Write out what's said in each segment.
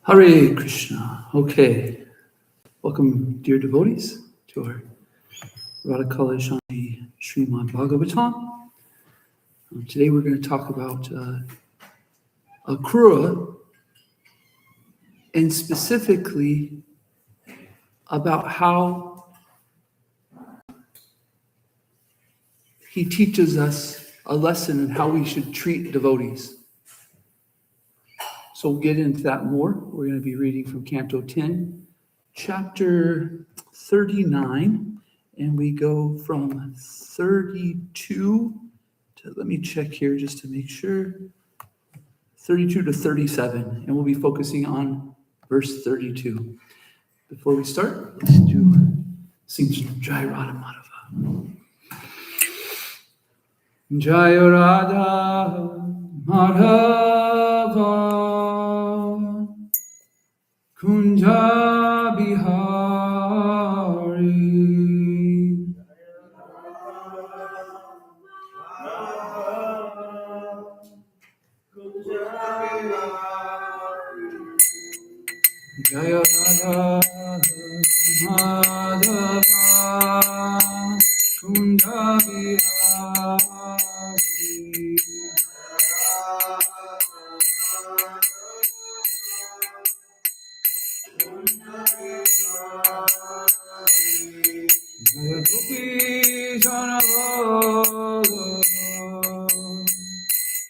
Hare Krishna. Okay. Welcome, dear devotees, to our Radha-Kalachandji Srimad Bhagavatam. Today we're going to talk about Akrura, and specifically about how he teaches us a lesson in how we should treat devotees. So we'll get into that more. We're going to be reading from Canto 10, chapter 39, and we go from 32 to, let me check here just to make sure, 32 to 37, and we'll be focusing on verse 32. Before we start, let's sing some Jaya Radha Madhava. Jaya Radha Madhava Kunja Bihari Jaya Radha Madhava Kunja Bihari Jaya Gopi Janavallabha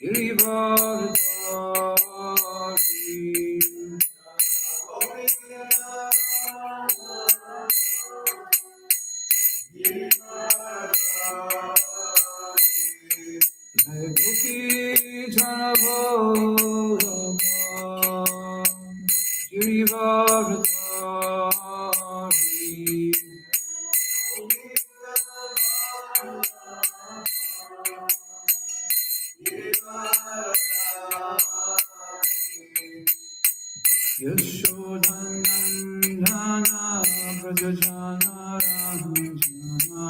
Girivardhari Jaya Gopi Janavallabha Girivardhari Yashodhanandana Vrajajana Ranjana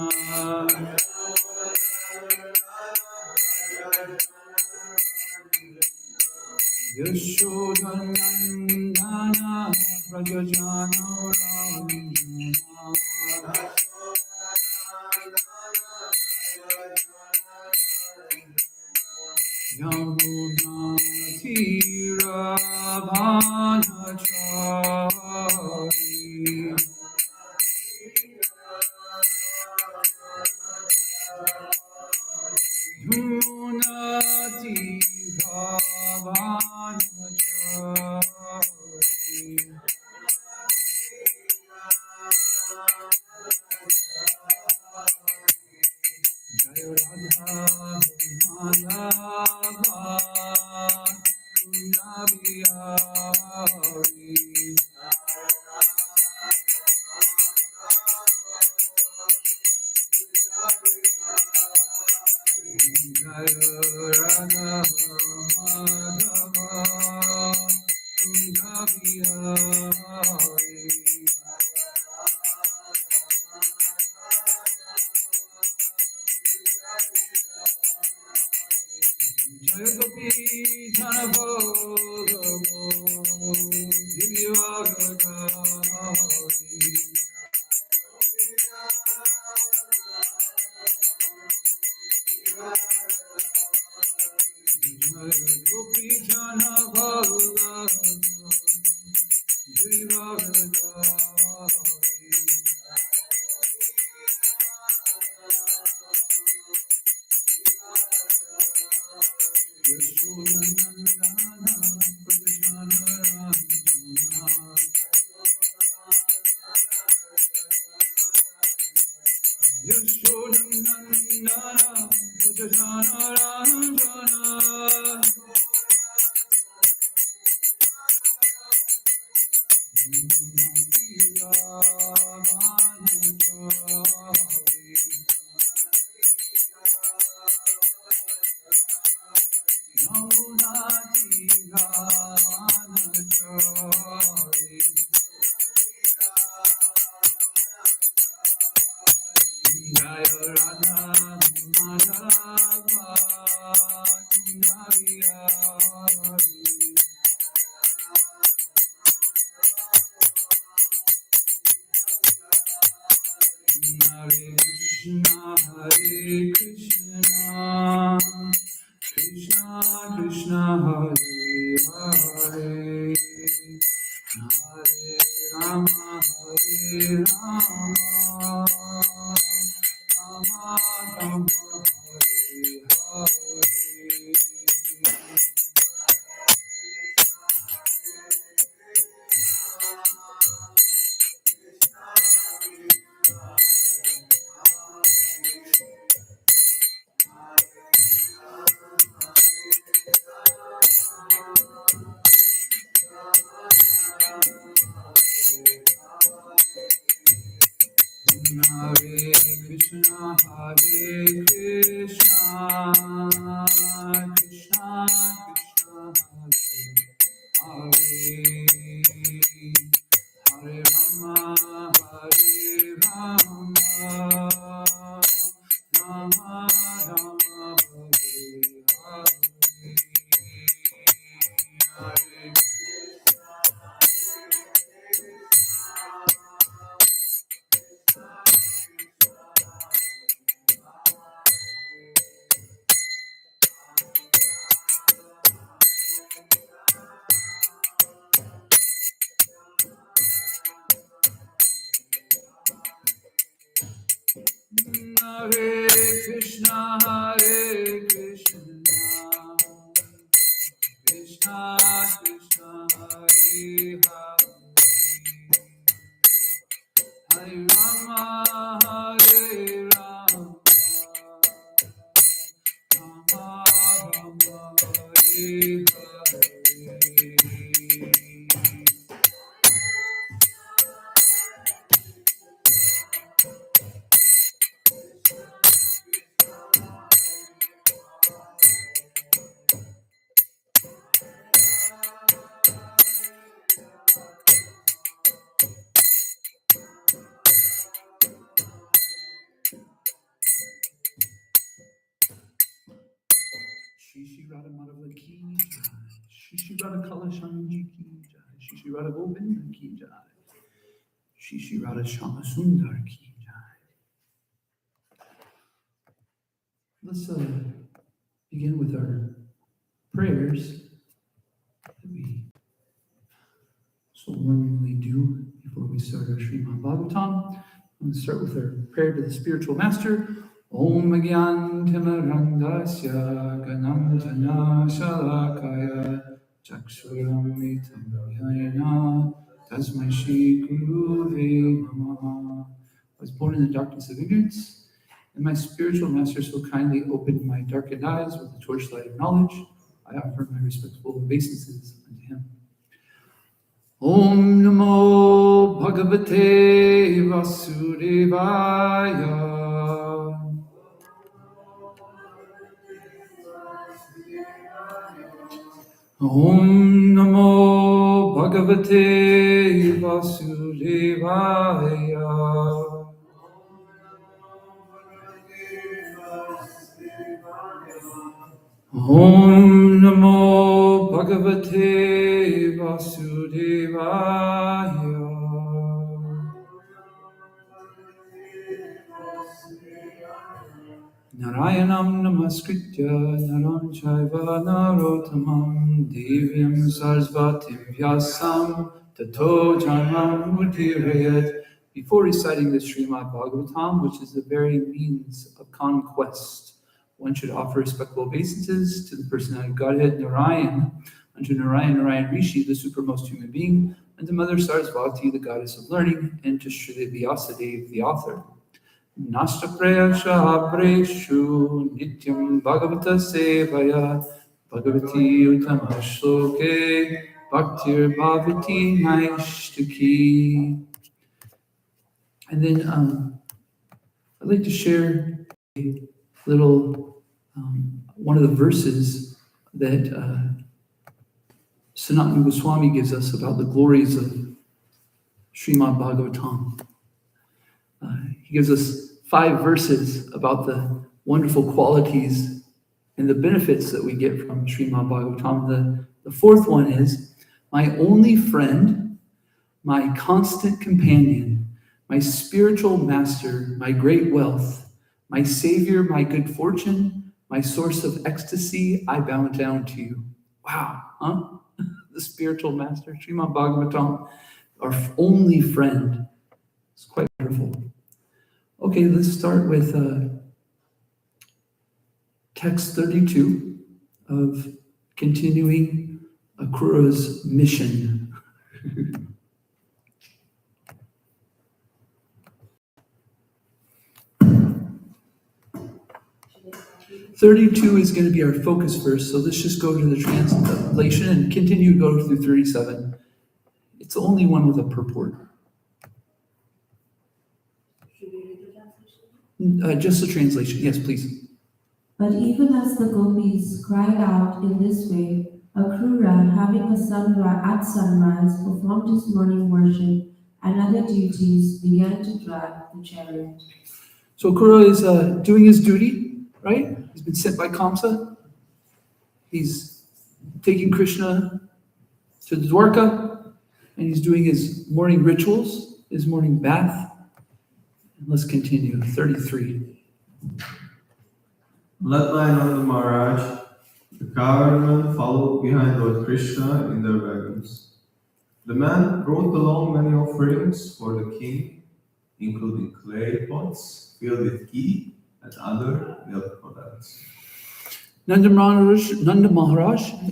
Yashodhanandana Vrajajana Ranjana Yamuna Tira Bhanachari Yamuna Tira Bhanachari Jaya Radha Madhava Kunja Bihari Jaya Radha Madhava Kunja Bihari Jaya Gopi Janavallabha Girivardhari Jaya Gopi Janavallabha Girivardhari Yashodhanandana Vrajajana Ranjana Yashodhanandana Vrajajana Ranjana Yamuna Tira Bhanachari Yamuna Tira Bhanachari Jaya Radha Madhava Kunja Bihari Hare Rama, Hare Rama, Rama Rama, Hare Hare. Hare Krishna, Hare Krishna, Krishna Krishna, Hare Hare, Hare Rama, Hare Rama, Rama Rama, Hare Hare, Hare Hare Krishna, Hare Krishna, Krishna Krishna, Hare Hare, Hare Rama, Hare Rama, Rama Rama, Hare Hare. Shri Radha-Madhava ki jai, Shri Radha-Kalachandji ki jai, Shri Radha-Govinda ki jai, Shri Radha-Shama Sundar ki jai. Let's begin with our prayers that we so normally do before we start our Srimad Bhagavatam. I'm going to start with our prayer to the spiritual master. Om Gyantimarandasya Ganam Shalakaya Chakshuramitam Yayana Tasmai Shri Guruve Namaha. I was born in the darkness of ignorance, and my spiritual master so kindly opened my darkened eyes with the torchlight of knowledge. I offer my respectful obeisances unto him. Om Namo Bhagavate Vasudevaya. Om Namo Bhagavate Vasudevaya. Om Namo Bhagavate Vasudevaya. Narayanam Namaskritya Naram Chaiva Narottamam Devyam Sarasvatim Vyasam Tato Janam Udirayat. Before reciting the Srimad Bhagavatam, which is the very means of conquest, one should offer respectful obeisances to the personality of Godhead, Narayan, unto Narayan Rishi, the supremmost human being, and to Mother Sarasvati, the goddess of learning, and to Sri Vyasadeva, the author. Nasta prayasha preshu nityam bhagavata sevaya bhagavati uttama shloke bhaktir bhavati naishtaki. And then I'd like to share a little one of the verses that Sanatana Goswami gives us about the glories of Srimad Bhagavatam. He gives us 5 verses about the wonderful qualities and the benefits that we get from Srimad Bhagavatam. The 4th one is, my only friend, my constant companion, my spiritual master, my great wealth, my savior, my good fortune, my source of ecstasy, I bow down to you. Wow, huh? the spiritual master, Srimad Bhagavatam, our only friend. It's quite wonderful. Okay, let's start with text 32 of continuing Akrura's mission. 32 is going to be our focus verse, so let's just go to the translation and continue to go through 37. It's the only one with a purport. Should we read the translation? Just the translation, yes, please. But even as the gopis cried out in this way, Akrura, having a at sunrise, performed his morning worship, and other duties began to drag the chariot. So Akrura is doing his duty, right? He's been sent by Kamsa. He's taking Krishna to the Dwarka, and he's doing his morning rituals, his morning bath. And let's continue, 33. Led by Nanda Maharaj, the cavalrymen followed behind Lord Krishna in their wagons. The man brought along many offerings for the king, including clay pots filled with ghee and other milk products. Nanda Maharaj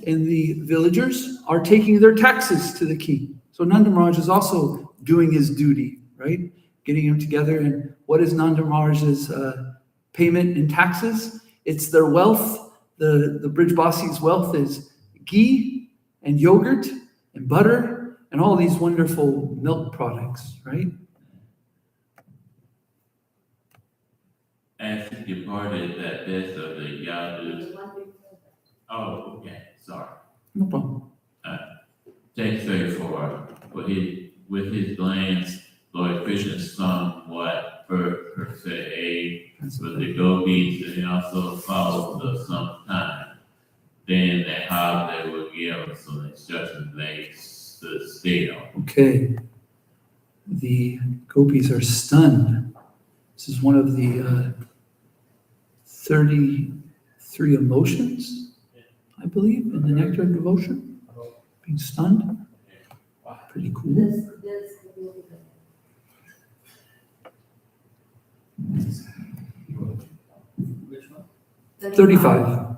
and the villagers are taking their taxes to the king. So Nanda Maharaj is also doing his duty, right? Getting them together. And what is Nanda Maharaj's payment in taxes? It's their wealth. The Brijbasi's wealth is ghee and yogurt and butter and all these wonderful milk products, right? As he departed that death of the Yadus. Oh, okay, sorry. No problem. Text 34. With his glance, Lord Krishna somewhat per se with the gopis, and he also followed the sometime. Then how they would give some instructions, they stood still. Okay. The gopis are stunned. This is one of the 33 emotions, I believe, in the Nectar of Devotion. Being stunned. Pretty cool. Which one? 35.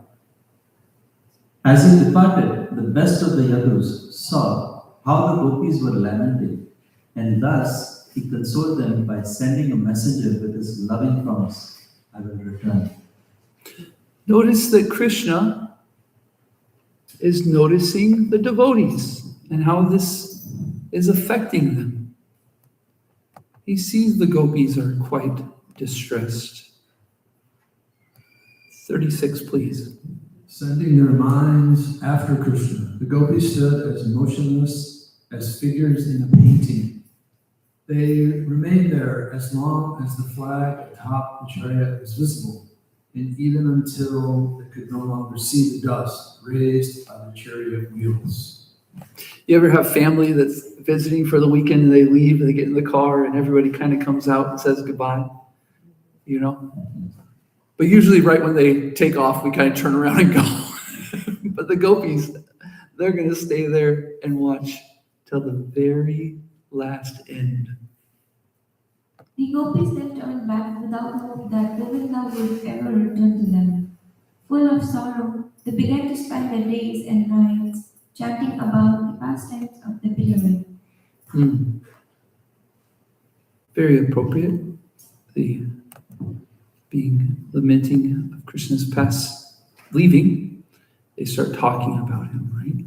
As he departed, the best of the Yadus saw how the gopis were lamenting, and thus he consoled them by sending a messenger with his loving promise, I will return. Notice that Krishna is noticing the devotees and how this is affecting them. He sees the gopis are quite distressed. 36, please. Sending their minds after Krishna, the gopis stood as motionless as figures in a painting. They remained there as long as the flag atop the chariot was visible, and even until they could no longer see the dust raised by the chariot wheels. You ever have family that's visiting for the weekend and they leave and they get in the car and everybody kind of comes out and says goodbye, you know? But usually right when they take off, we kind of turn around and go. But the gopis, they're going to stay there and watch till the very last end. The gopis then turned back without hope that Govinda would ever return to them. Full of sorrow, they began to spend their days and nights chanting about the pastimes of the beloved. Very appropriate. The lamenting of Krishna's past leaving, they start talking about him, right?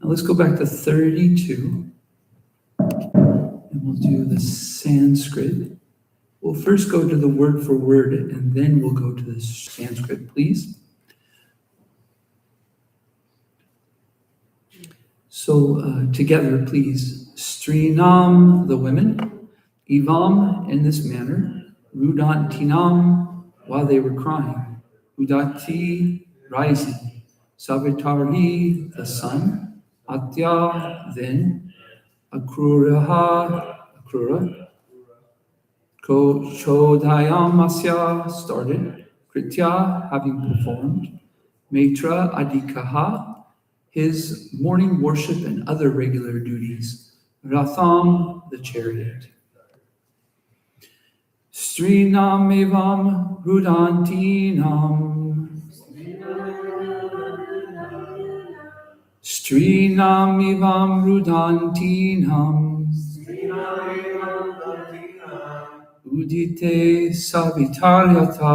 Now let's go back to 32, and we'll do the Sanskrit. We'll first go to the word for word, and then we'll go to the Sanskrit, please. So together, please. Strinam, the women, Ivam, in this manner, Rudantinam, while they were crying, Udati, rising, Savitari, the sun, Atya, then, Akrura, Chodhayamasya, started, Kritya, having performed, Maitra, Adikaha, his morning worship and other regular duties. Ratham, the chariot. Srinam evam rudantinam. Srinam evam rudantinam. Udite savitaryata.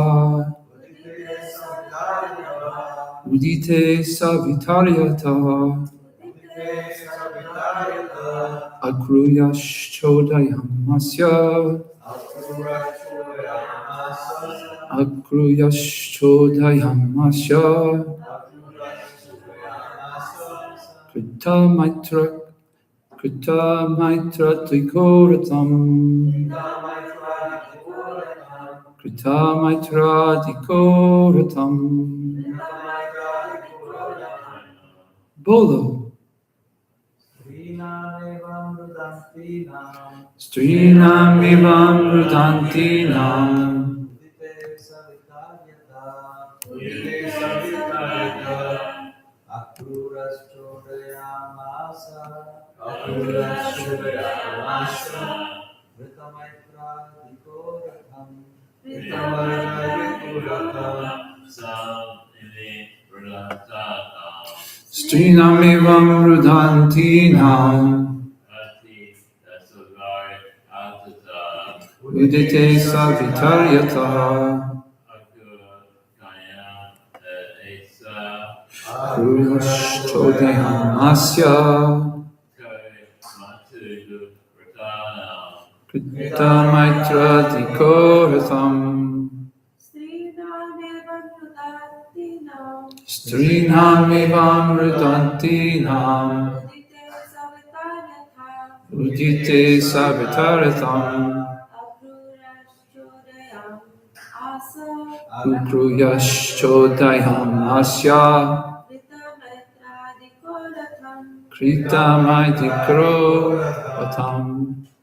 Udite savitaryata. Akruyash chodayam asya. Akruyash chodayam asya. Krita maitra tikoratam. Krita maitra tikoratam. Bolo. Strinam evam rudantinam. Strinam evam rudantinam. Udite savitaryata. Akruyash chodayam asya. Krita maitra tikoratam. Strinam evam rudantinam. Udite savitaratam. Akruyash chodayam asya. Krita maitra.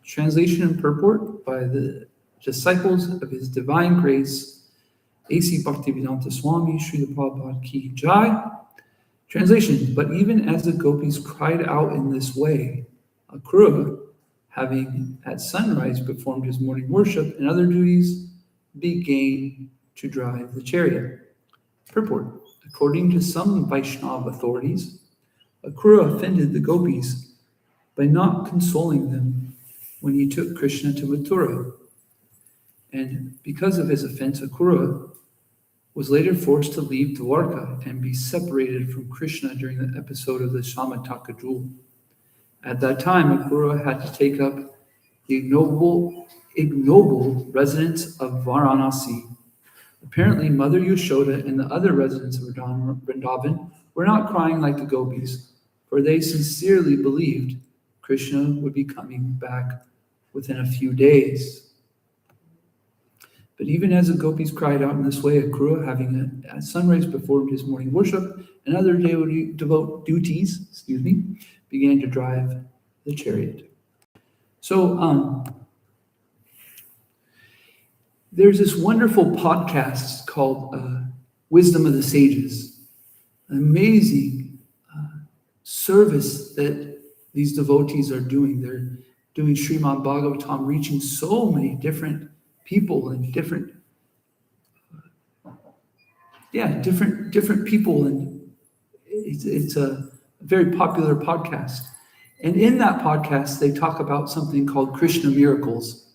Translation and purport by the disciples of His Divine Grace, A.C. Bhaktivedanta Swami, Srila Prabhupada Ki Jai. Translation, but even as the gopis cried out in this way, Akrura, having at sunrise performed his morning worship and other duties, began to drive the chariot. Purport, according to some Vaishnava authorities, Akrura offended the gopis by not consoling them when he took Krishna to Mathura. And because of his offense, Akrura was later forced to leave Dwarka and be separated from Krishna during the episode of the Shamataka duel. At that time, Akrura had to take up the ignoble residence of Varanasi. Apparently, Mother Yashoda and the other residents of Vrindavan were not crying like the gopis, for they sincerely believed Krishna would be coming back within a few days. But even as the gopis cried out in this way, Akrura, having at sunrise performed his morning worship and other duties, began to drive the chariot. So there's this wonderful podcast called Wisdom of the Sages, an amazing service that these devotees are doing. They're doing Srimad Bhagavatam, reaching so many different people and different people, and it's a very popular podcast. And in that podcast, they talk about something called Krishna miracles.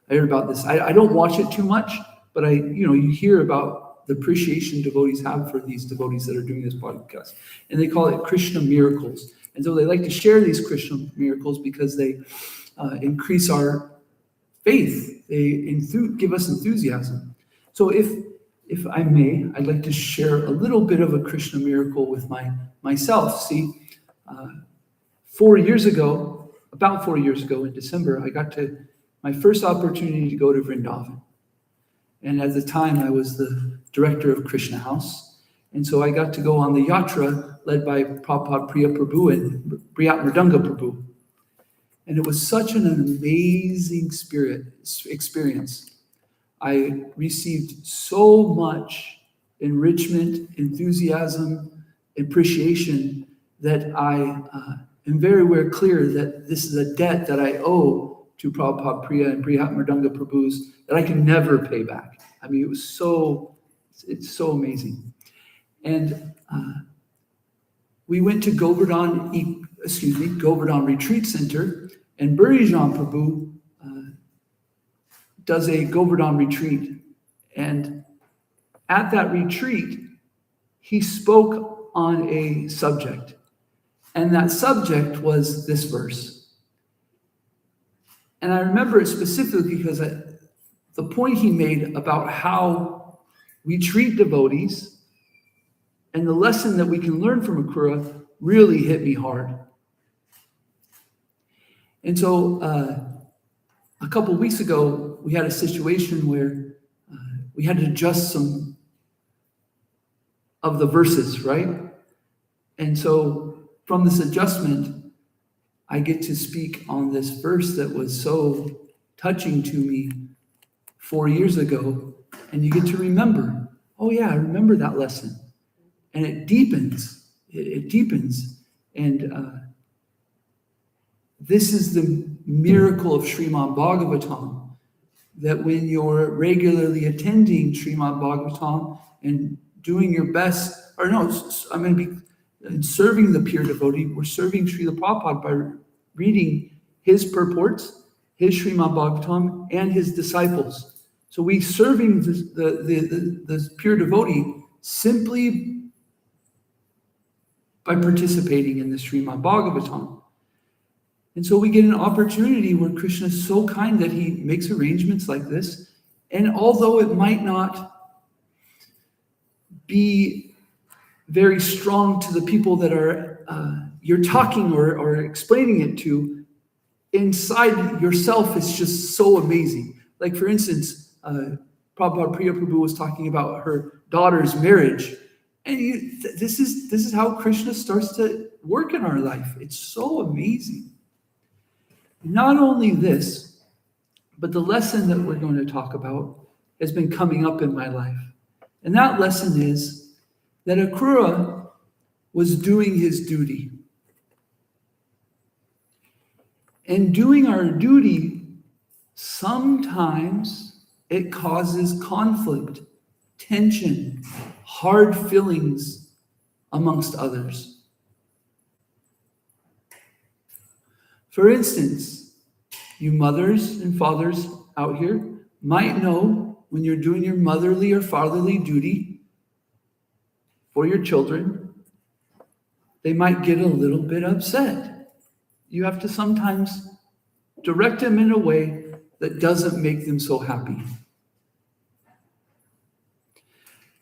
I heard about this. I don't watch it too much, but you hear about the appreciation devotees have for these devotees that are doing this podcast, and they call it Krishna miracles. And so they like to share these Krishna miracles because they increase our faith. They give us enthusiasm. So if I may, I'd like to share a little bit of a Krishna miracle with myself. See, about 4 years ago in December, I got to my first opportunity to go to Vrindavan. And at the time, I was the director of Krishna House. And so I got to go on the yatra led by Prabhupada Priya Prabhu and Priyat Mridanga Prabhu. And it was such an amazing experience. I received so much enrichment, enthusiasm, appreciation that I am very, very clear that this is a debt that I owe to Prabhupada Priya and Brihat Mridanga Prabhus that I can never pay back. I mean, it's so amazing. And we went to Govardhan Retreat Center, and Burijan Prabhu does a Govardhan retreat. And at that retreat, he spoke on a subject. And that subject was this verse. And I remember it specifically because the point he made about how we treat devotees and the lesson that we can learn from Akrura really hit me hard. And so a couple of weeks ago, we had a situation where we had to adjust some of the verses, right? And so from this adjustment, I get to speak on this verse that was so touching to me 4 years ago. And you get to remember, oh yeah, I remember that lesson. And it deepens. It deepens. And this is the miracle of Srimad Bhagavatam, that when you're regularly attending Srimad Bhagavatam and doing your best, or no, I'm going to be serving the pure devotee, we're serving Srila Prabhupada by reading his purports, his Srimad Bhagavatam, and his disciples. So we serving the pure devotee simply by participating in the Srimad Bhagavatam. And so we get an opportunity where Krishna is so kind that he makes arrangements like this. And although it might not be very strong to the people that are you're talking or explaining it to, inside yourself it's just so amazing. Like for instance, Prabhupada Priya Prabhu was talking about her daughter's marriage. And this is how Krishna starts to work in our life. It's so amazing. Not only this, but the lesson that we're going to talk about has been coming up in my life. And that lesson is that Akrura was doing his duty. And doing our duty, sometimes it causes conflict, tension, hard feelings amongst others. For instance, you mothers and fathers out here might know when you're doing your motherly or fatherly duty for your children, they might get a little bit upset. You have to sometimes direct them in a way that doesn't make them so happy.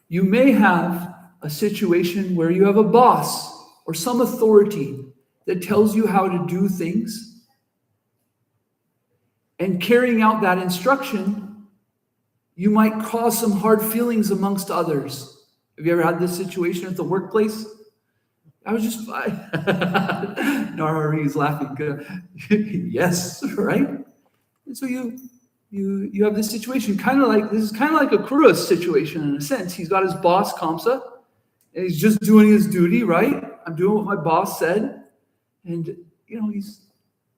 You may have a situation where you have a boss or some authority that tells you how to do things, and carrying out that instruction, you might cause some hard feelings amongst others. Have you ever had this situation at the workplace? I was just fine. Nara's laughing. Yes, right? And so you have this situation, this is kind of like Akrura's situation in a sense. He's got his boss, Kamsa, and he's just doing his duty, right? I'm doing what my boss said. And,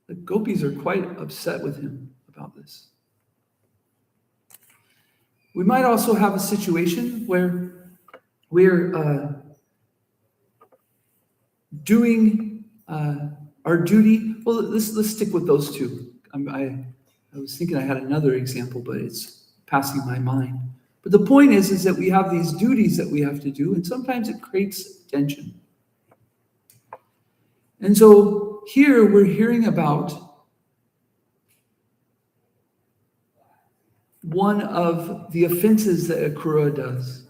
the gopis are quite upset with him about this. We might also have a situation where we're doing our duty. Well, let's stick with those two. I was thinking I had another example, but it's passing my mind. But the point is that we have these duties that we have to do, and sometimes it creates tension. And so here we're hearing about one of the offenses that Akrura does.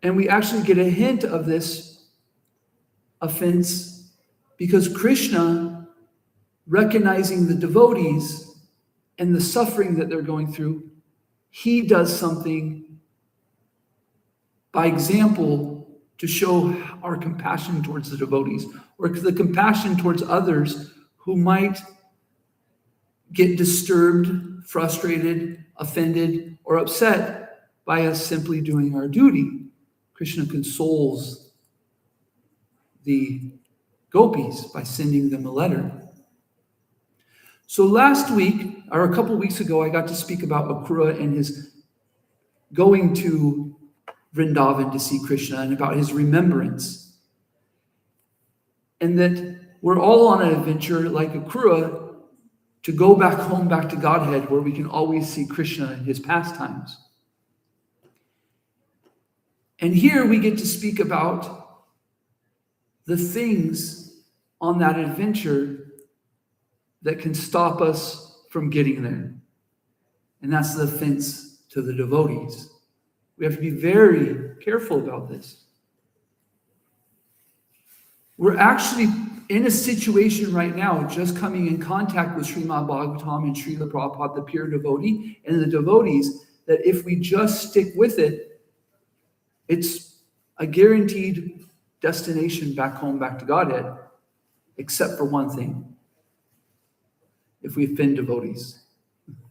And we actually get a hint of this offense because Krishna, recognizing the devotees and the suffering that they're going through, he does something by example to show our compassion towards the devotees, or the compassion towards others who might get disturbed, frustrated, offended, or upset by us simply doing our duty. Krishna consoles the gopis by sending them a letter. So last week, or a couple weeks ago, I got to speak about Akrura and his going to Vrindavan to see Krishna and about his remembrance. And that we're all on an adventure like Akrura to go back home, back to Godhead, where we can always see Krishna and his pastimes. And here we get to speak about the things on that adventure that can stop us from getting there. And that's the offense to the devotees. We have to be very careful about this. We're actually in a situation right now, just coming in contact with Srimad Bhagavatam and Srila Prabhupada, the pure devotee, and the devotees, that if we just stick with it, it's a guaranteed destination back home, back to Godhead, except for one thing. If we offend devotees.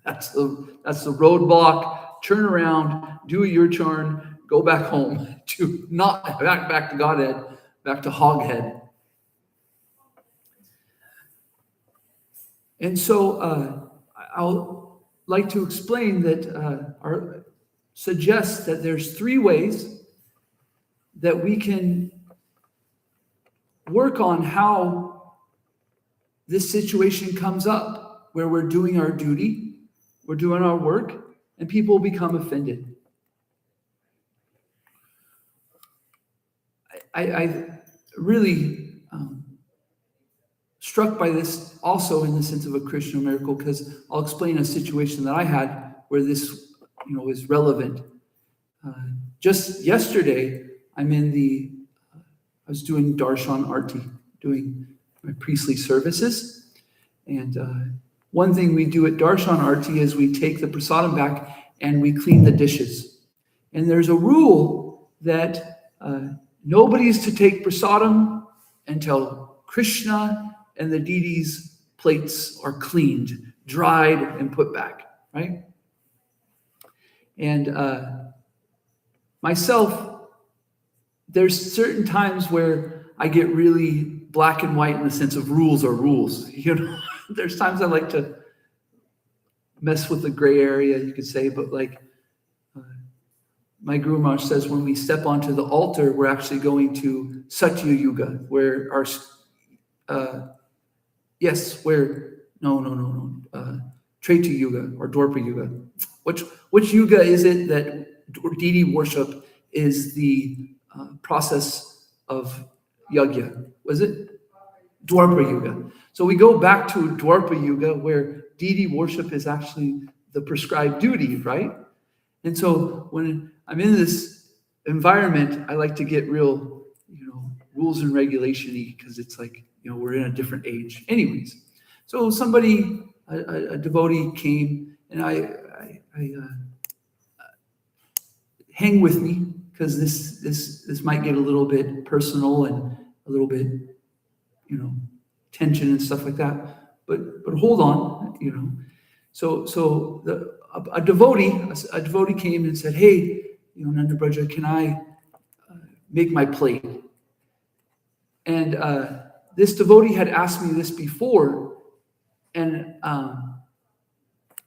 That's the roadblock. Turn around, do a U-turn, go back home, to not back to Godhead, back to Hoghead. And so I'll like to explain that, suggest that there's 3 ways that we can work on how this situation comes up, where we're doing our duty, we're doing our work, and people become offended. I really struck by this also in the sense of a Krishna miracle, because I'll explain a situation that I had where this, is relevant. Just yesterday, I was doing Darshan Arti, doing my priestly services, and one thing we do at Darshan Arti is we take the prasadam back and we clean the dishes. And there's a rule that nobody's to take prasadam until Krishna and the deities' plates are cleaned, dried, and put back, right? And myself, there's certain times where I get really black and white in the sense of rules are rules. There's times I like to mess with the gray area, you could say, but my Guru Maharaj says when we step onto the altar, we're actually going to Satya Yuga, where our, Treta Yuga or Dwarpa Yuga. Which Yuga is it that deity worship is the process of yajna? Was it? Dwarpa Yuga. So we go back to Dwarpa Yuga, where deity worship is actually the prescribed duty, right? And so when I'm in this environment, I like to get real, rules and regulation-y, because it's like, we're in a different age. Anyways, so somebody, a devotee came, and I hang with me, because this might get a little bit personal and a little bit, tension and stuff like that. But hold on, So a devotee came and said, "Hey, Nanda Braja, can I make my plate?" And this devotee had asked me this before, and I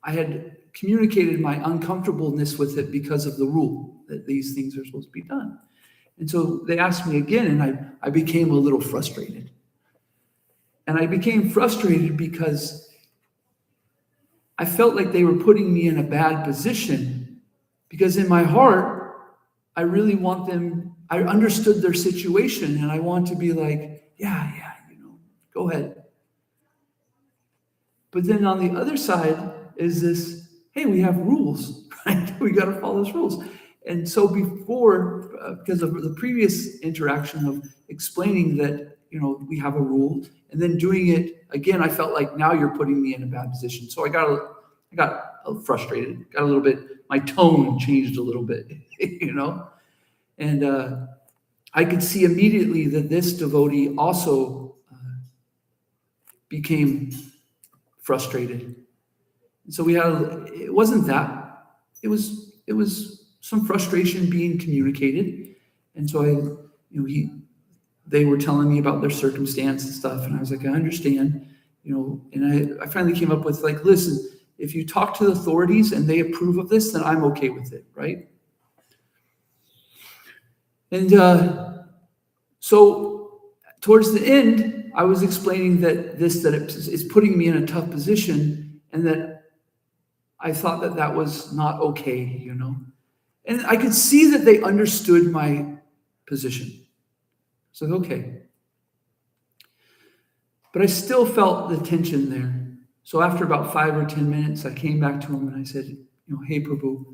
had communicated my uncomfortableness with it because of the rule that these things are supposed to be done. And so they asked me again, and I became a little frustrated. And I became frustrated because I felt like they were putting me in a bad position, because in my heart, I really want them, I understood their situation, and I want to be like, yeah, go ahead. But then on the other side is this, hey, we have rules, right? We got to follow those rules. And so before, because of the previous interaction of explaining that, we have a rule, and then doing it again, I felt like now you're putting me in a bad position. So I got frustrated, got a little bit, my tone changed a little bit, and I could see immediately that this devotee also became frustrated. And so it wasn't that, it was some frustration being communicated. And so they were telling me about their circumstance and stuff, and I was like, I understand, and I finally came up with like, listen, if you talk to the authorities and they approve of this, then I'm okay with it, right? And so towards the end, I was explaining that it's putting me in a tough position, and that I thought that was not okay, And I could see that they understood my position. So, okay. But I still felt the tension there. So after about 5 or 10 minutes, I came back to him and I said, hey, Prabhu,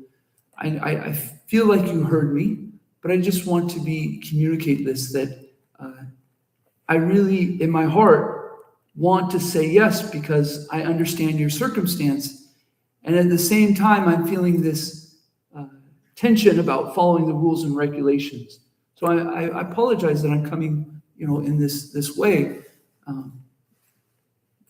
I feel like you heard me, but I just want to communicate this, that I really, in my heart, want to say yes because I understand your circumstance. And at the same time, I'm feeling this tension about following the rules and regulations. So I apologize that I'm coming, in this way.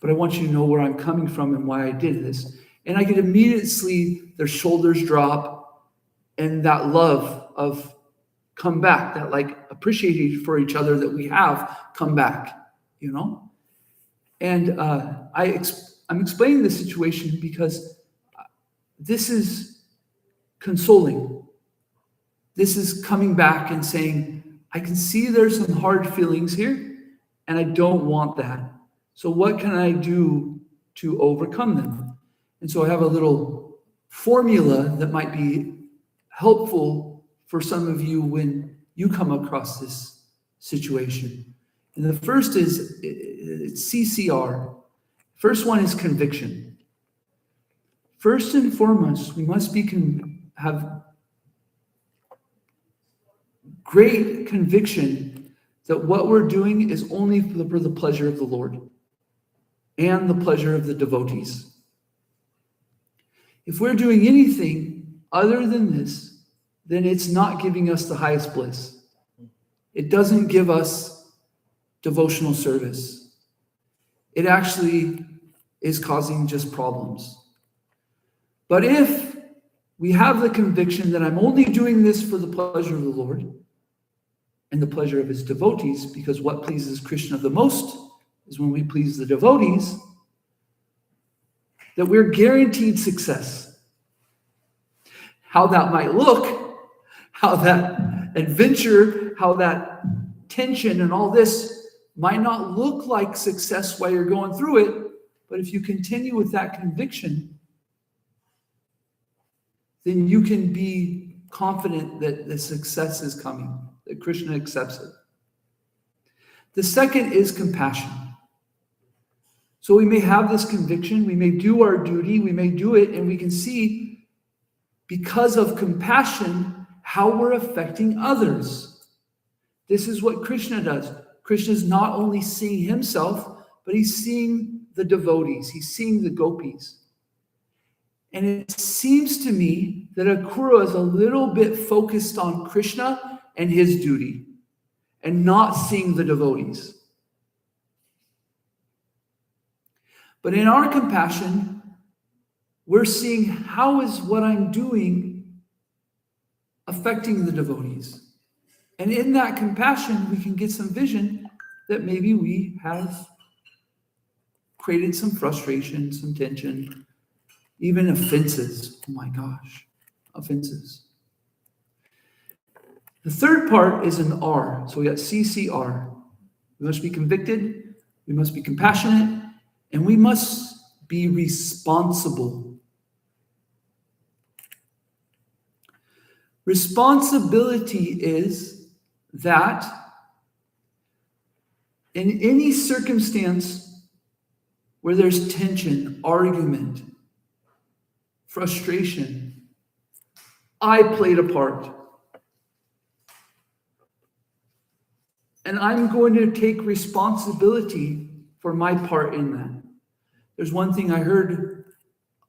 But I want you to know where I'm coming from and why I did this. And I could immediately see their shoulders drop and that love of come back, that like appreciation for each other that we have come back, And I'm explaining the situation because this is consoling. This is coming back and saying, I can see there's some hard feelings here, and I don't want that. So what can I do to overcome them? And so I have a little formula that might be helpful for some of you when you come across this situation. And the first is CCR. First one is conviction. First and foremost, we must have great conviction that what we're doing is only for the pleasure of the Lord and the pleasure of the devotees. If we're doing anything other than this, then it's not giving us the highest bliss. It doesn't give us devotional service. It actually is causing just problems. But if we have the conviction that I'm only doing this for the pleasure of the Lord and the pleasure of his devotees, because what pleases Krishna the most is when we please the devotees, that we're guaranteed success. How that might look, how that adventure, how that tension and all this might not look like success while you're going through it, but if you continue with that conviction, then you can be confident that the success is coming, that Krishna accepts it. The second is compassion. So we may have this conviction, we may do our duty, we may do it, and we can see, because of compassion, how we're affecting others. This is what Krishna does. Krishna is not only seeing himself, but he's seeing the devotees, he's seeing the gopis. And it seems to me that Akrura is a little bit focused on Krishna and his duty, and not seeing the devotees. But in our compassion, we're seeing how is what I'm doing affecting the devotees. And in that compassion, we can get some vision that maybe we have created some frustration, some tension, even offenses. Oh my gosh, offenses. The third part is an R. So we got CCR. We must be convicted, we must be compassionate, and we must be responsible. Responsibility is that in any circumstance where there's tension, argument, frustration, I played a part. And I'm going to take responsibility for my part in that. There's one thing I heard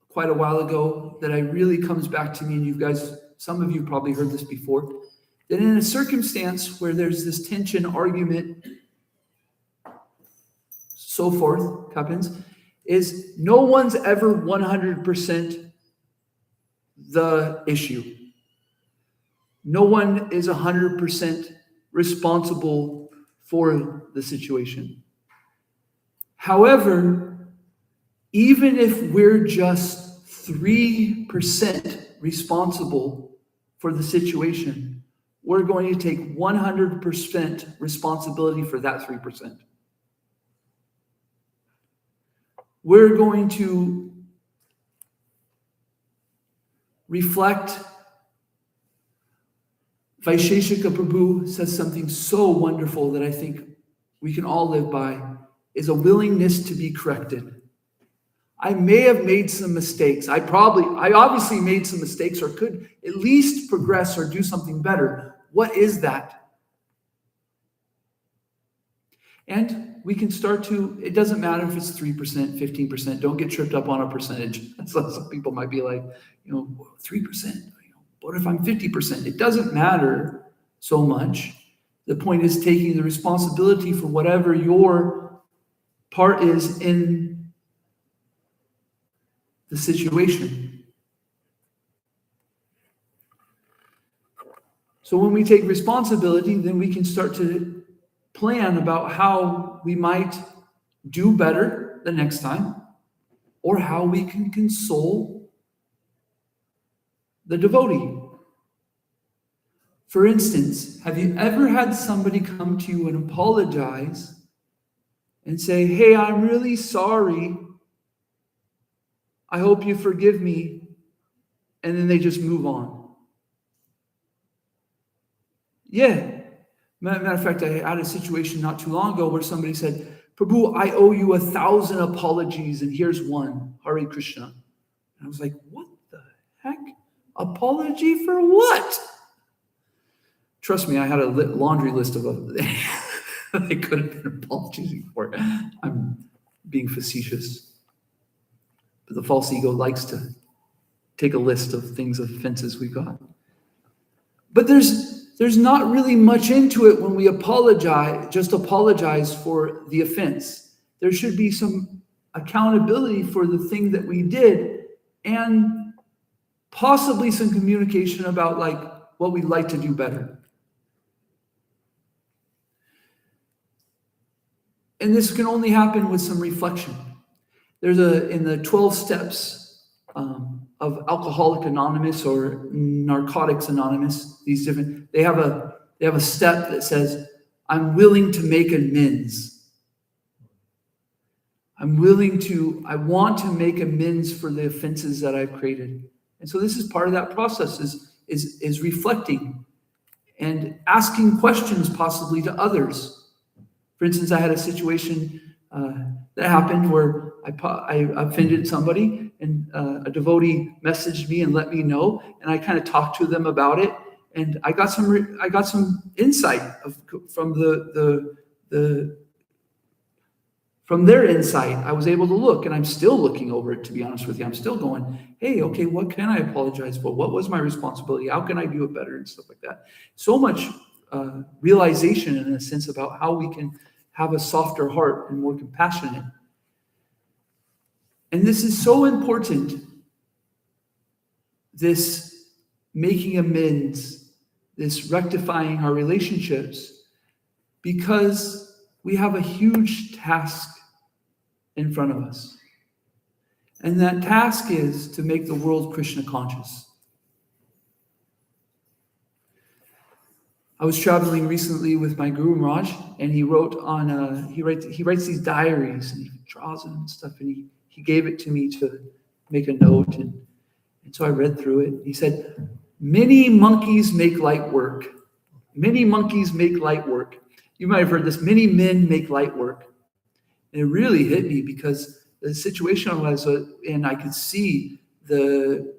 quite a while ago that really comes back to me, and you guys, some of you probably heard this before, that in a circumstance where there's this tension, argument, so forth, happens, is no one's ever 100% the issue. No one is 100% responsible for the situation. However, even if we're just 3% responsible for the situation, we're going to take 100% responsibility for that 3%. We're going to reflect. Vaisheshika Prabhu says something so wonderful that I think we can all live by, is a willingness to be corrected. I may have made some mistakes. I obviously made some mistakes, or could at least progress or do something better. What is that? And we can start to, it doesn't matter if it's 3%, 15%. Don't get tripped up on a percentage. Some people might be like, 3%. What if I'm 50%? It doesn't matter so much. The point is taking the responsibility for whatever your part is in the situation. So when we take responsibility, then we can start to plan about how we might do better the next time, or how we can console the devotee. For instance, have you ever had somebody come to you and apologize and say, hey, I'm really sorry. I hope you forgive me. And then they just move on? Yeah. Matter of fact, I had a situation not too long ago where somebody said, Prabhu, I owe you 1,000 apologies, and here's one, Hare Krishna. And I was like, what the heck? Apology for what? Trust me, I had a laundry list of they could have been apologizing for. I'm being facetious. But the false ego likes to take a list of things, of offenses we've got. But there's not really much into it when we apologize for the offense. There should be some accountability for the thing that we did, and possibly some communication about like what we'd like to do better. And this can only happen with some reflection. There's in the 12 steps of Alcoholics Anonymous or Narcotics Anonymous, they have a step that says, I'm willing to make amends. I want to make amends for the offenses that I've created. And so this is part of that process, is reflecting and asking questions possibly to others. For instance, I had a situation that happened where I offended somebody, and a devotee messaged me and let me know, and I kind of talked to them about it, and I got some insight from their insight. I was able to look, and I'm still looking over it, to be honest with you. I'm still going, hey, okay, what can I apologize for? What was my responsibility? How can I do it better, and stuff like that. So much realization, in a sense, about how we can have a softer heart and more compassionate. And this is so important, this making amends, this rectifying our relationships, because we have a huge task in front of us. And that task is to make the world Krishna conscious. I was traveling recently with my Guru Maharaj, and he writes these diaries, and he draws them and stuff, and he gave it to me to make a note, and so I read through it. He said, many monkeys make light work. Many monkeys make light work. You might have heard this, many men make light work. And it really hit me, because the situation I was in, I could see the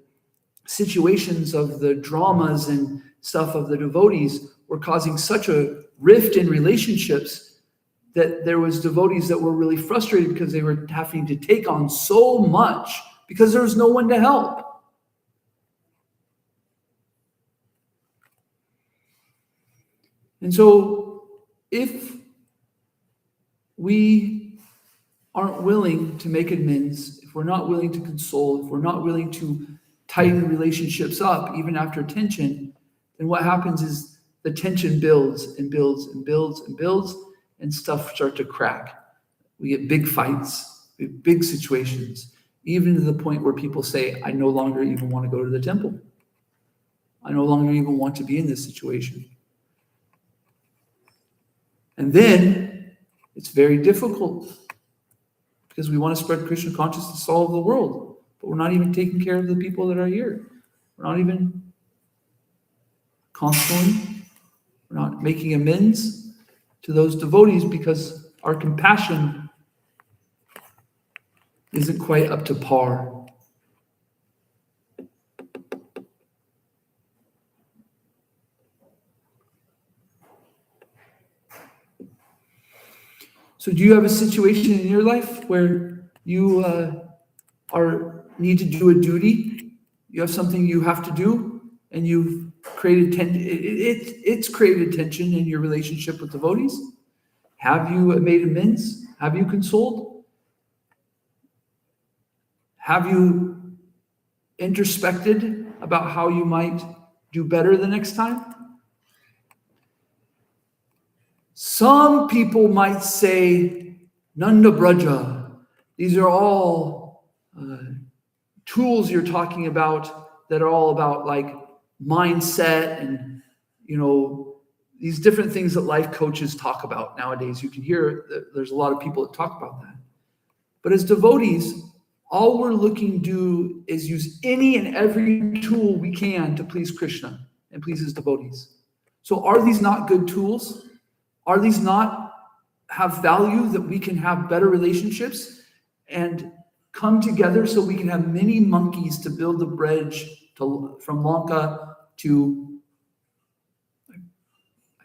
situations of the dramas and stuff of the devotees were causing such a rift in relationships that there was devotees that were really frustrated because they were having to take on so much because there was no one to help. And so if we aren't willing to make amends, if we're not willing to console, if we're not willing to tighten relationships up even after tension, then what happens is the tension builds and builds and builds and builds, and stuff start to crack. We get big fights, big situations, even to the point where people say, I no longer even want to go to the temple. I no longer even want to be in this situation. And then it's very difficult because we want to spread Krishna consciousness all over the world, but we're not even taking care of the people that are here. We're not even consoling. We're not making amends to those devotees because our compassion isn't quite up to par. So do you have a situation in your life where you need to do a duty? You have something you have to do, and you've created it's created tension in your relationship with devotees? Have you made amends? Have you consoled? Have you introspected about how you might do better the next time? Some people might say, Nanda Braja, these are all tools you're talking about that are all about like mindset and, these different things that life coaches talk about nowadays. You can hear there's a lot of people that talk about that. But as devotees, all we're looking to do is use any and every tool we can to please Krishna and please his devotees. So are these not good tools? Are these not have value that we can have better relationships and come together so we can have many monkeys to build the bridge from Lanka to, I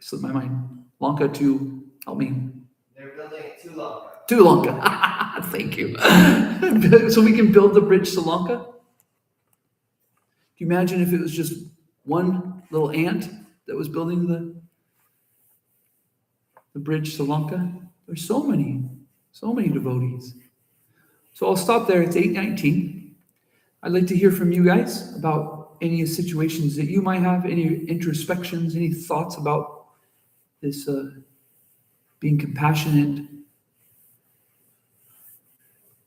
slipped my mind, Lanka to, help me. They're building it to Lanka. To Lanka, thank you. So we can build the bridge to Lanka? Can you imagine if it was just one little ant that was building the bridge to Lanka? There's so many devotees. So I'll stop there. It's 8:19. I'd like to hear from you guys about any situations that you might have, any introspections, any thoughts about this being compassionate,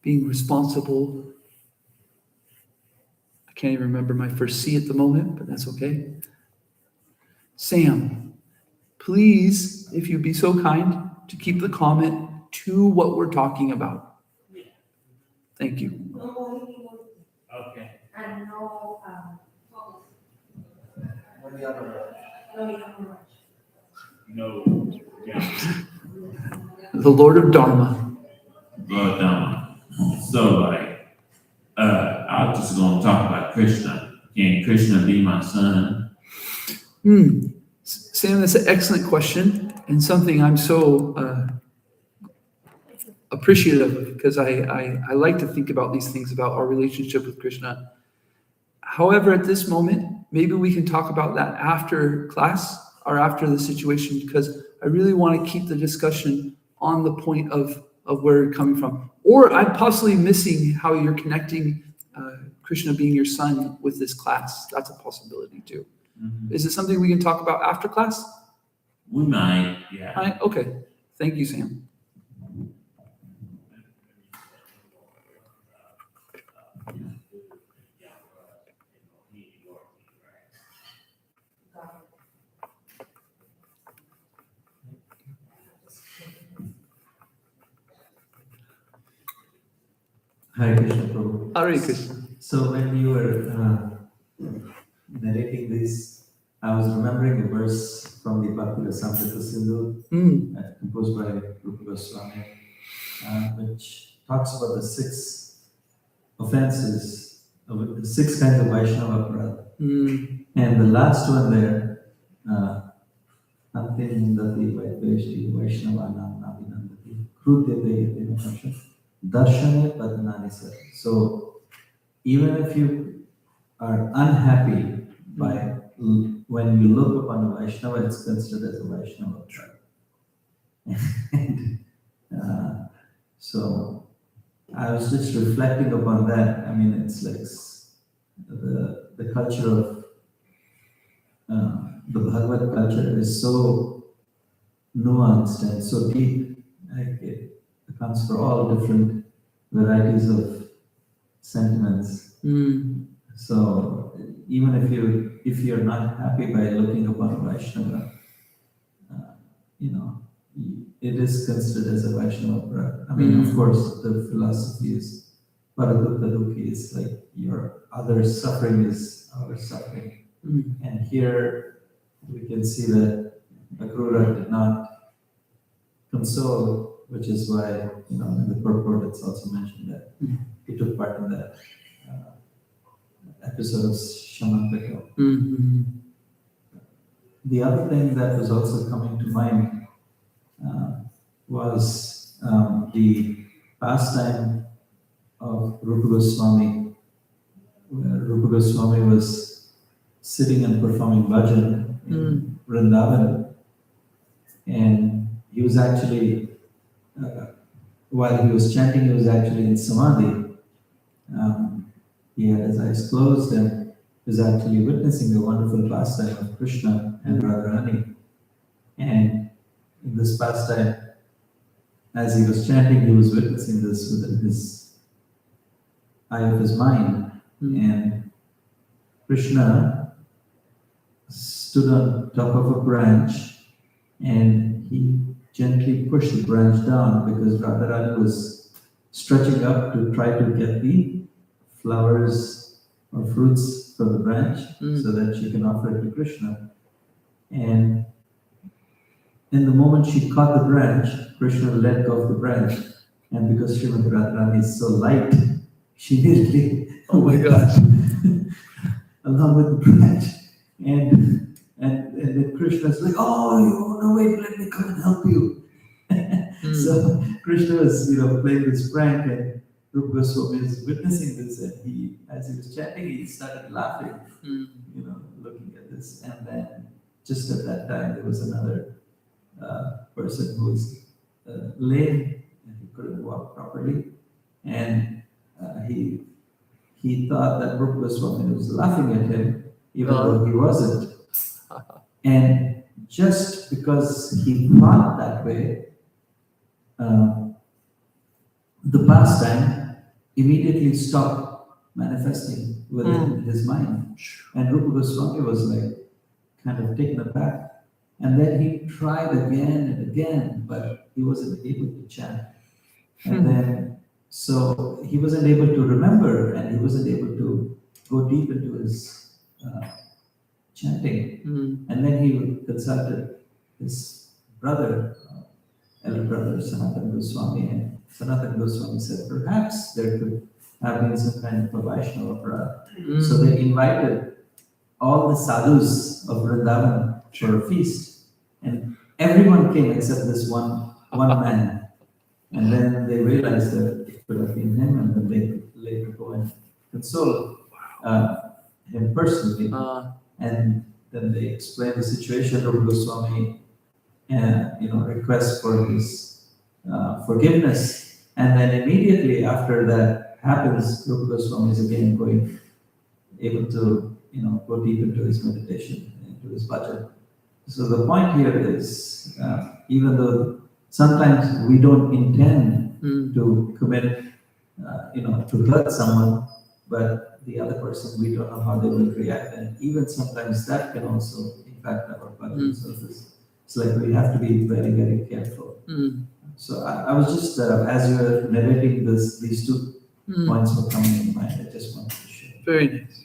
being responsible. I can't even remember my first C at the moment, but that's okay. Sam, please, if you'd be so kind, to keep the comment to what we're talking about. Thank you. Okay. And no, When the other No. Yeah. The Lord of Dharma. Lord Dhamma. So I'm just gonna talk about Krishna. Can Krishna be my son? Sam, that's an excellent question and something I'm so appreciative of because I like to think about these things about our relationship with Krishna. However, at this moment, maybe we can talk about that after class or after the situation because I really want to keep the discussion on the point of where you're coming from. Or I'm possibly missing how you're connecting Krishna being your son with this class. That's a possibility too. Mm-hmm. Is it something we can talk about after class? We might, yeah. Okay. Thank you, Sam. Hare Krishna Prabhu. Hare Krishna. So when you were narrating this, I was remembering a verse from the popular Sankirtan Yajna, composed by Rupa Goswami, which talks about the 6 offenses, the 6 kinds of Vaishnava aparadha. And the last one there, Antinindati Vaidveshti Vaishnavanam Navinandati Krutyate Yate Darshane Padnani Sar. So even if you are unhappy by when you look upon a Vaishnava, it's considered as a Vaishnava. And so I was just reflecting upon that. I mean, it's like the culture of the Bhagavad culture is so nuanced and so deep. Like it accounts for all different varieties of sentiments. So even if you're not happy by looking upon a Vaishnava, it is considered as a Vaishnava Prad. I mean, of course, the philosophy is Paradukta Dukhi is like your other suffering is our suffering. And here we can see that Akrura did not console, which is why, in the purport it's also mentioned that he took part in that episode of Shamantika. The other thing that was also coming to mind was the pastime of Rupa Goswami, where Rupa Goswami was sitting and performing bhajan in Vrindavan, and he was actually, while he was chanting, he was actually in samadhi. He had his eyes closed and was actually witnessing the wonderful pastime of Krishna and Radharani. And in this pastime, as he was chanting, he was witnessing this within his eye of his mind. And Krishna stood on top of a branch and he gently pushed the branch down because Radharani was stretching up to try to get the flowers or fruits from the branch so that she can offer it to Krishna. And in the moment she caught the branch, Krishna let go of the branch. And because Srimati Radharani is so light, she immediately along with the branch. And then Krishna's like, no, wait, let me come and help you. So Krishna was, playing this prank, and Rupa Goswami is witnessing this, and as he was chanting, he started laughing, looking at this. And then just at that time, there was another person who was lame, and he couldn't walk properly. And he thought that Rupa Goswami was laughing at him, even though he wasn't. And just because he thought that way, the pastime immediately stopped manifesting within his mind. And Rupa Goswami was like kind of taken aback. And then he tried again and again, but he wasn't able to chant. And then, so he wasn't able to remember, and he wasn't able to go deep into his chanting. And then he consulted his brother, elder brother, Sanatana Goswami, and Sanatana Goswami said, perhaps there could have been some kind of a Vaishnava Parad. So they invited all the sadhus of Vrindavan for a feast, and everyone came except this one man. And then they realized that it could have been him, and then they later go and console him personally. And then they explained the situation. Rupa Goswami, request for his forgiveness, and then immediately after that happens, Rupa Goswami is again able to go deep into his meditation, into his bhajan. So the point here is, even though sometimes we don't intend to commit, to hurt someone, but the other person, we don't know how they will react, and even sometimes that can also impact our bhajan service. It's like we have to be very, very careful. So I was just, as you were narrating this, these two points were coming in mind. I just wanted to share. Very nice.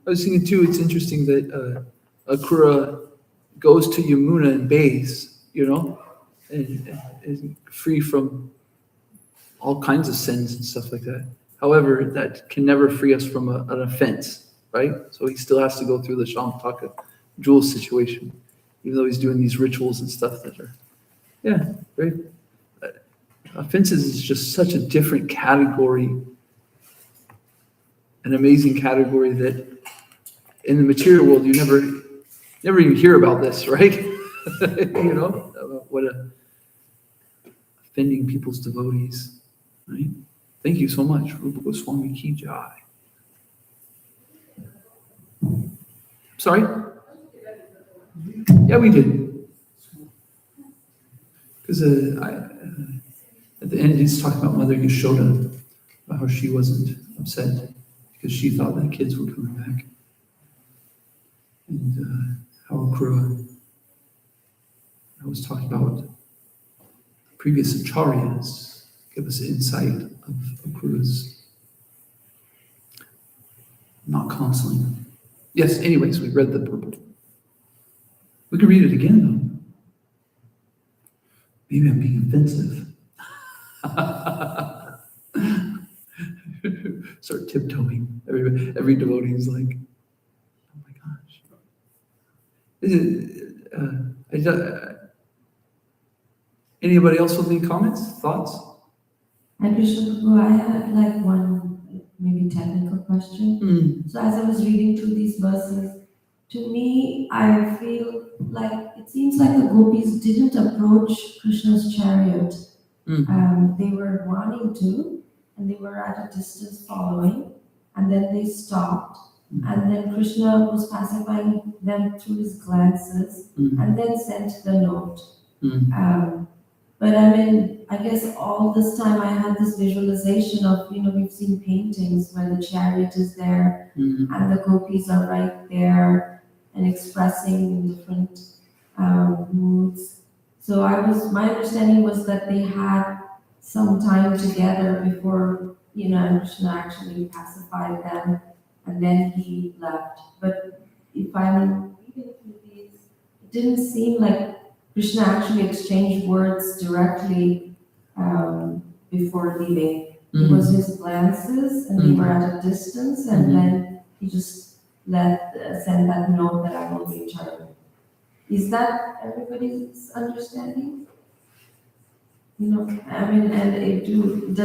I was thinking too, it's interesting that Akrura goes to Yamuna and bathes, and is free from all kinds of sins and stuff like that. However, that can never free us from an offense, right? So he still has to go through the Shamataka jewel situation, even though he's doing these rituals and stuff that are, right? Offenses is just such a different category, an amazing category that in the material world, you never even hear about this, right? What offending people's devotees, right? Thank you so much, Rupa Goswami Ki Jai. Sorry? Yeah, we did. Because at the end, he's talking about Mother Yashoda, about how she wasn't upset because she thought that kids were coming back. And how Akrura, I was talking about previous acharyas, give us insight of Akrura's not counseling. Yes, anyways, we read the purport. We can read it again, though. Maybe I'm being offensive. Start tiptoeing. Every devotee is like, oh my gosh. Anybody else with any comments, thoughts? Hi Krishna Prabhu, I had like one maybe technical question. So as I was reading through these verses, to me, I feel like it seems like the gopis didn't approach Krishna's chariot. They were wanting to, and they were at a distance following, and then they stopped. And then Krishna was pacifying them through his glances, and then sent the note. But I mean, I guess all this time I had this visualization of, we've seen paintings where the chariot is there, and the gopis are right there and expressing in different moods. So my understanding was that they had some time together before, Krishna actually pacified them, and then he left. But if I'm reading through these, it didn't seem like Krishna actually exchanged words directly before leaving. It was his glances, and they were at a distance, and then he just sent that note that I will return. Is that everybody's understanding? Does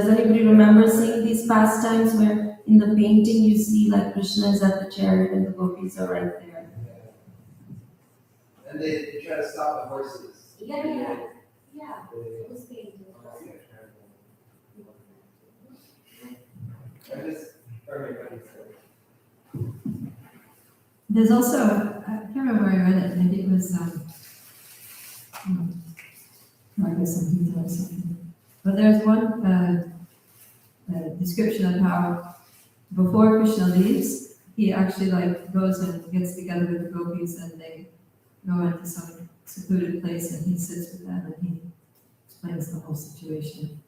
anybody remember seeing these pastimes where in the painting you see like Krishna is at the chariot and the gopis are right there? And they try to stop the horses. Yeah. It was painted. I just everybody said. There's also, I can't remember where I read it, maybe it was, I guess something or something. But there's one description of how before Krishna leaves, he actually goes and gets together with the gopis and they go into some secluded place and he sits with them and he explains the whole situation.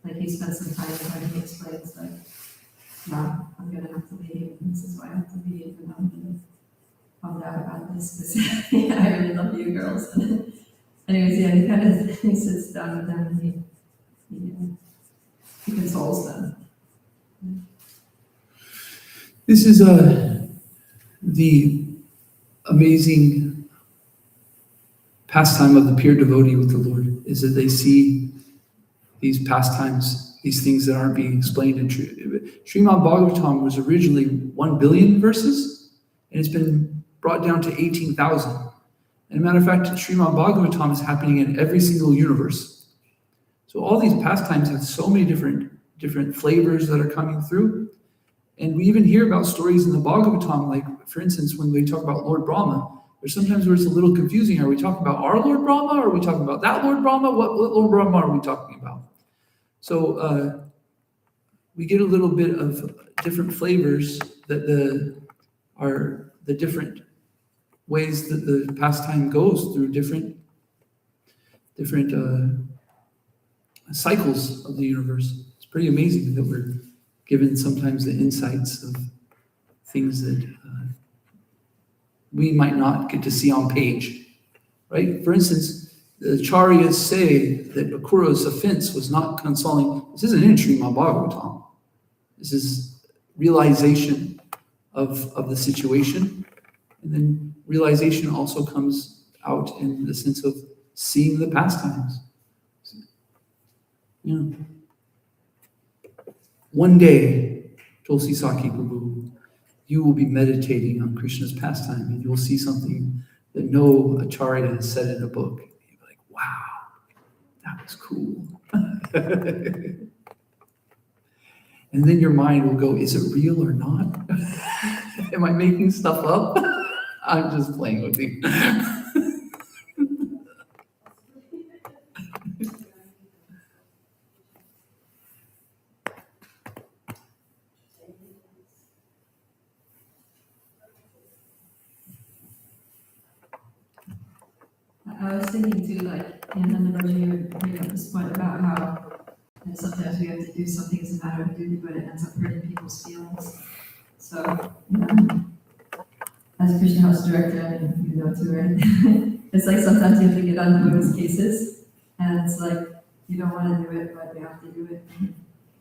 Like he spends some time with them and he explains wow, I'm gonna have to leave, and this is why I have to leave, and I'm gonna find out about this because I really love you girls. And anyways, yeah, he sits down with them and he consoles them. This is the amazing pastime of the pure devotee with the Lord, is that they see these pastimes, these things that aren't being explained in Srimad Bhagavatam was originally 1 billion verses, and it's been brought down to 18,000. And a matter of fact, Srimad Bhagavatam is happening in every single universe. So all these pastimes have so many different flavors that are coming through. And we even hear about stories in the Bhagavatam, like, for instance, when we talk about Lord Brahma, there's sometimes where it's a little confusing. Are we talking about our Lord Brahma, or are we talking about that Lord Brahma? What Lord Brahma are we talking about? So we get a little bit of different flavors that are the different ways that the pastime goes through different cycles of the universe. It's pretty amazing that we're given sometimes the insights of things that we might not get to see on page, right? For instance, the Acharyas say that Akrura's offense was not consoling. This isn't in Srimad Bhagavatam. This is realization of the situation. And then realization also comes out in the sense of seeing the pastimes. One day, Tulsi Saki Prabhu, you will be meditating on Krishna's pastime and you'll see something that no Acharya has said in a book. You'll be like, wow, that was cool. And then your mind will go, is it real or not? Am I making stuff up? I'm just playing with you. thinking too, like, and then the you would bring up this point about how sometimes we have to do something as a matter of duty, but it ends up hurting people's feelings. So, as a Christian House Director, I mean, you know too, right? It's like sometimes you have to get on those cases, and it's like, you don't want to do it, but you have to do it.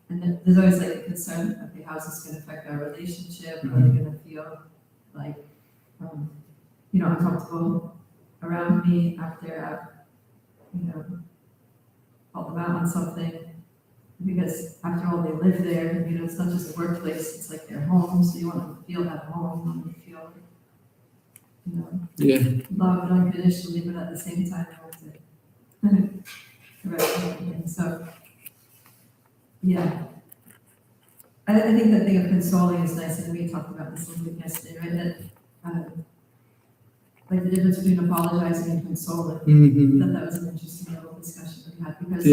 And then there's always like a concern, okay, how's this going to affect our relationship? Are they going to feel like, uncomfortable around me after I've, called them out on something? Because after all, they live there, it's not just a workplace, it's like their home, so you want them to feel at home, you want them to feel, loved unconditionally, but at the same time, you want to correct everything. So, yeah. I think that thing of consoling is nice, and we talked about this a little bit yesterday, right? That, like the difference between apologizing and consoling. That was an interesting little discussion we had, because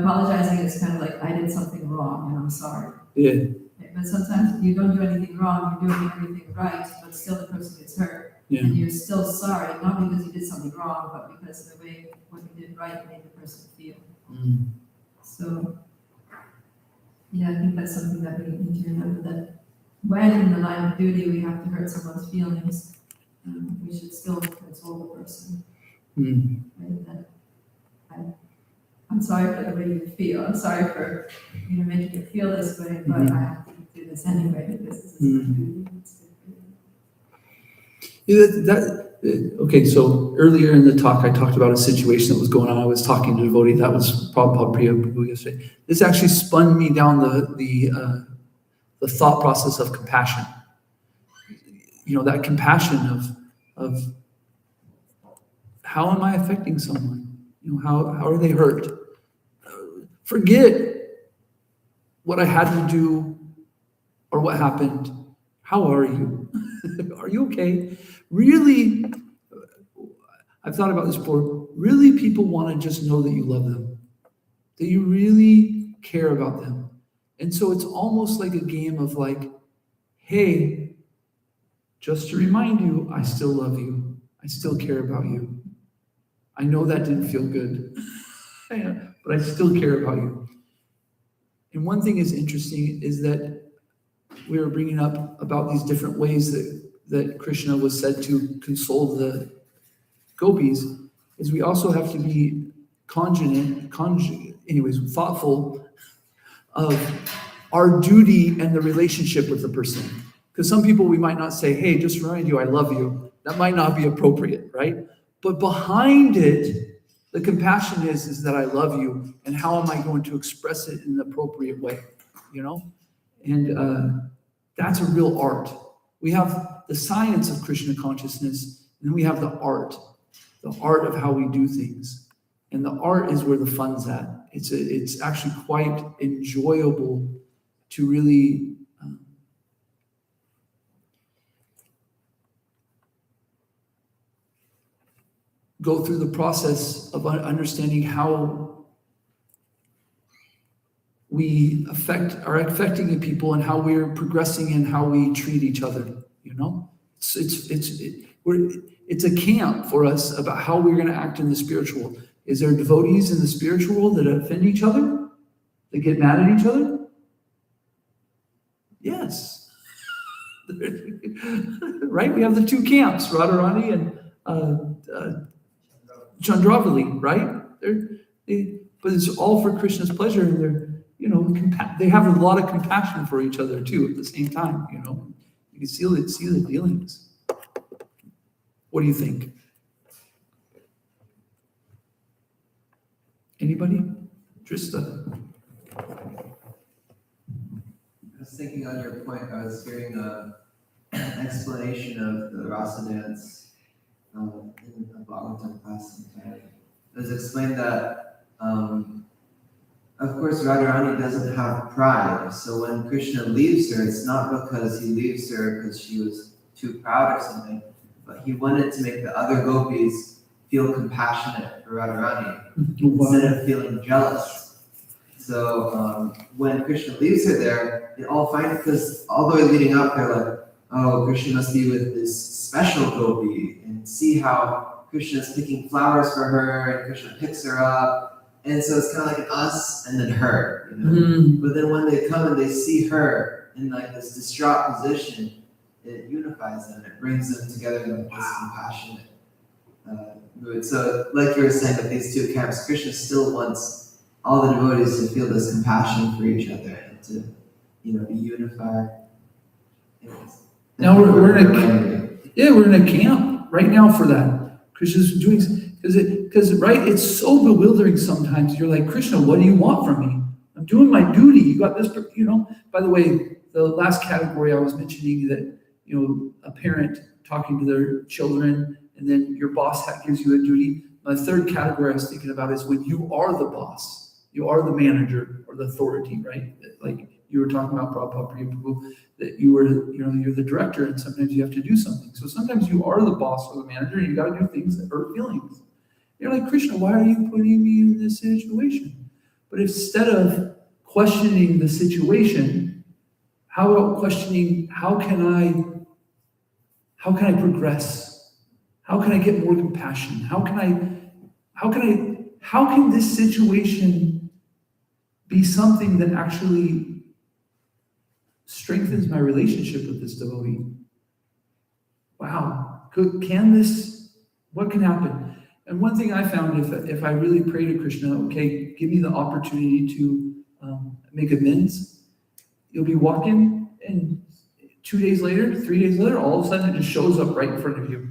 apologizing is kind of like, I did something wrong and I'm sorry. Okay, but sometimes you don't do anything wrong, you're doing everything right, but still the person gets hurt. And you're still sorry, not because you did something wrong, but because of the way what you did right made the person feel. So, I think that's something that we need to remember, that when in the line of duty we have to hurt someone's feelings, we should still console the person. Right? That I'm sorry for the way you feel. I'm sorry for making you feel this way, but I have to do this anyway because this is my duty. It's good for you. Okay, so earlier in the talk, I talked about a situation that was going on. I was talking to a devotee that was probably yesterday. This actually spun me down the thought process of compassion. That compassion of how am I affecting someone? How are they hurt? Forget what I had to do or what happened. How are you? Are you okay? Really, I've thought about this before. Really, people want to just know that you love them, that you really care about them. And so it's almost like a game of like, hey, just to remind you, I still love you. I still care about you. I know that didn't feel good, but I still care about you. And one thing is interesting is that we were bringing up about these different ways that Krishna was said to console the gopis, is we also have to be thoughtful of our duty and the relationship with the person. Because some people we might not say, hey, just remind you, I love you. That might not be appropriate, right? But behind it, the compassion is that I love you, and how am I going to express it in an appropriate way, And that's a real art. We have the science of Krishna consciousness, and then we have the art of how we do things. And the art is where the fun's at. It's actually quite enjoyable to really go through the process of understanding how we are affecting people and how we're progressing and how we treat each other. It's a camp for us about how we're going to act in the spiritual. Is there devotees in the spiritual that offend each other? That get mad at each other? Yes. Right? We have the two camps, Radharani and Chandravali, right? But it's all for Krishna's pleasure, and they have a lot of compassion for each other too at the same time. You can see the dealings. What do you think? Anybody? Trista? I was thinking on your point, I was hearing an explanation of the rasa dance in a Bhagavatam class sometime. It was explained that, of course, Radharani doesn't have pride. So when Krishna leaves her, it's not because he leaves her because she was too proud or something, but he wanted to make the other gopis feel compassionate for Radharani instead of feeling jealous. So when Krishna leaves her there, they all find it, because all the way leading up, they're like, oh, Krishna must be with this special gopi, and see how Krishna's picking flowers for her, and Krishna picks her up. And so it's kind of like an us and then her, you know? But then when they come and they see her in like this distraught position, it unifies them. It brings them together in like this compassionate mood. So like you were saying with these two camps, Krishna still wants all the devotees to feel this compassion for each other and to, you know, be unified. Now we're in a camp right now for that. Krishna's doing, because right, it's so bewildering sometimes. You're like, Krishna, what do you want from me? I'm doing my duty. You got this, you know. By the way, the last category I was mentioning that, you know, a parent talking to their children, and then your boss gives you a duty. My third category I was thinking about is when you are the boss, you are the manager or the authority, right? Like you were talking about Prabhupada Prabhu, that you were, you know, you're the director, and sometimes you have to do something. So sometimes you are the boss or the manager, and you got to do things that hurt feelings. You're like, Krishna, why are you putting me in this situation? But instead of questioning the situation, how about questioning how can I progress? How can I get more compassion? How can this situation be something that actually strengthens my relationship with this devotee? Wow, what can happen? And one thing I found, if I really pray to Krishna, okay, give me the opportunity to make amends, you'll be walking, and 2 days later, 3 days later, all of a sudden it just shows up right in front of you.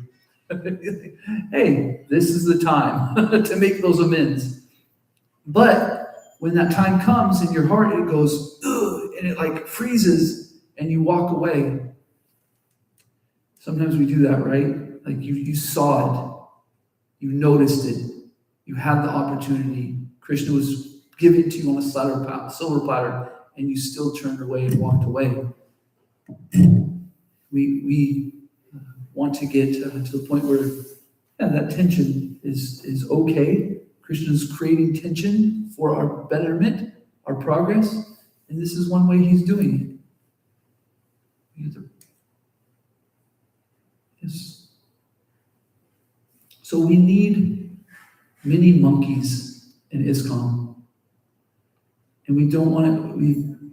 Hey, this is the time to make those amends. But when that time comes in your heart, it goes, ugh, and it like freezes, and you walk away. Sometimes we do that, right? Like you saw it. You noticed it. You had the opportunity. Krishna was giving it to you on a silver platter, and you still turned away and walked away. We want to get to the point where that tension is okay. Krishna is creating tension for our betterment, our progress, and this is one way he's doing it. Yes. So we need many monkeys in ISKCON. And we don't want to,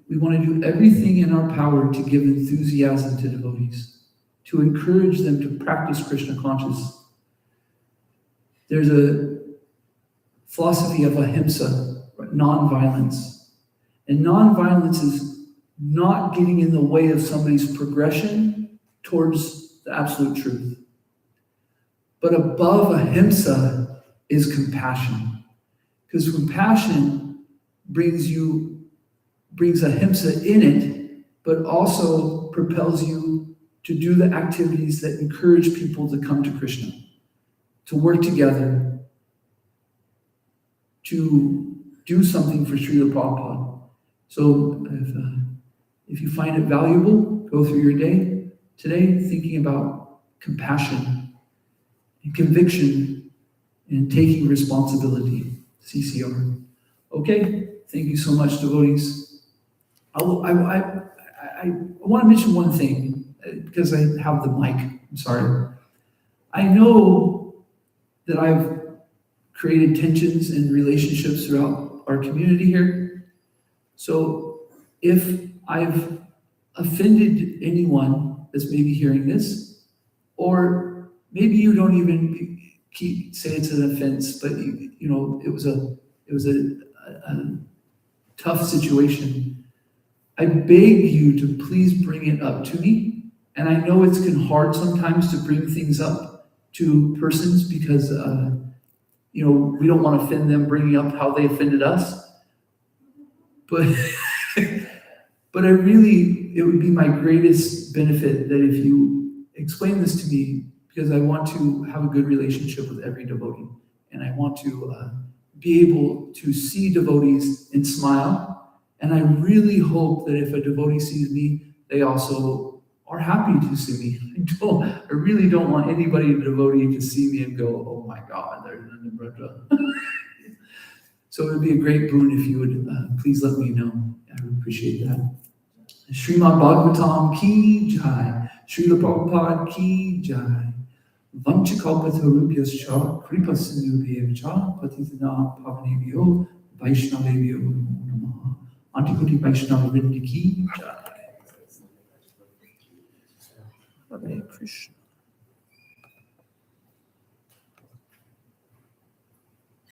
we want to do everything in our power to give enthusiasm to devotees, to encourage them to practice Krishna consciousness. There's a philosophy of ahimsa, non-violence. And non-violence is not getting in the way of somebody's progression towards the absolute truth. But above ahimsa is compassion. Because compassion brings ahimsa in it, but also propels you to do the activities that encourage people to come to Krishna, to work together, to do something for Srila Prabhupada. So if you find it valuable, go through your day today thinking about compassion and conviction and taking responsibility, CCR. Okay, thank you so much, devotees. I want to mention one thing because I have the mic. I'm sorry. I know that I've created tensions and relationships throughout our community here. So if I've offended anyone that's maybe hearing this, or maybe you don't even say it's an offense, but you know it was a tough situation, I beg you to please bring it up to me. And I know it's hard sometimes to bring things up to persons because we don't want to offend them bringing up how they offended us. But but it would be my greatest benefit that if you explain this to me, because I want to have a good relationship with every devotee, and I want to be able to see devotees and smile. And I really hope that if a devotee sees me, they also are happy to see me. I really don't want anybody, a devotee, to see me and go, oh my God, there's an Ananda. So it would be a great boon if you would please let me know. I would appreciate that. Srimad Bhagavatam Ki Jai. Srila Prabhupada Ki Jai. Vanchakalpatarubhyascha kripasindhubhyascha patitana pavanebhyo Vaishnavebhyo namo namaha. Antikoti Vaishnava Vrinda ki jai. Hare Krishna.